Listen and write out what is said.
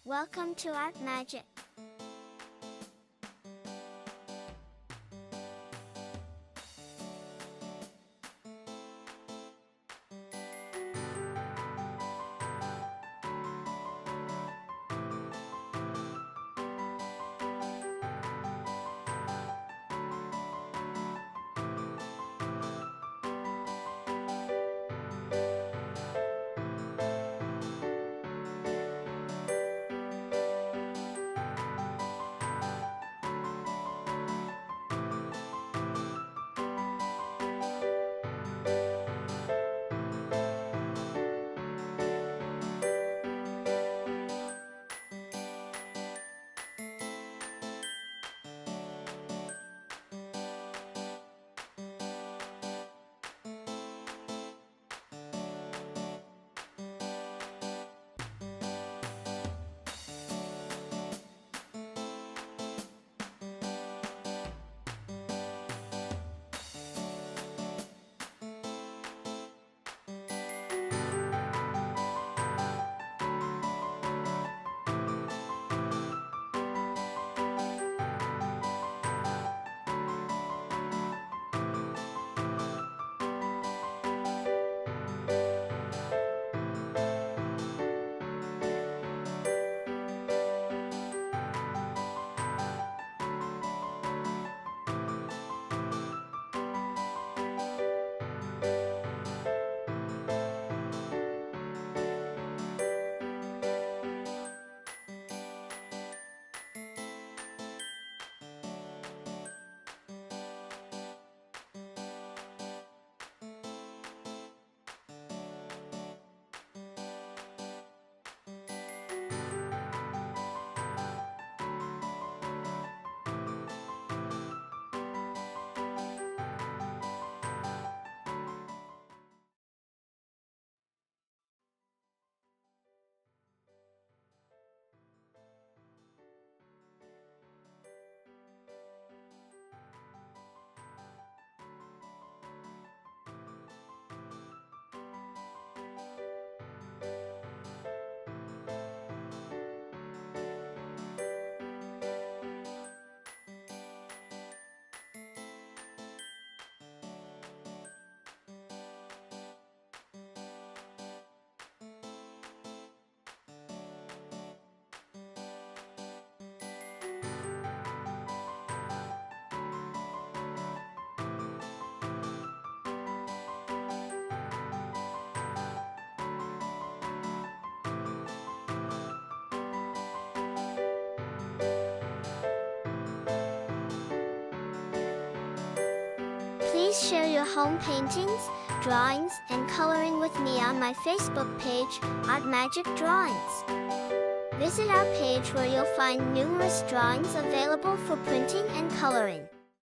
Welcome to Art Magic. Please share your home paintings, drawings, and coloring with me on my Facebook page, Art Magic Drawings. Visit our page where you'll find numerous drawings available for printing and coloring.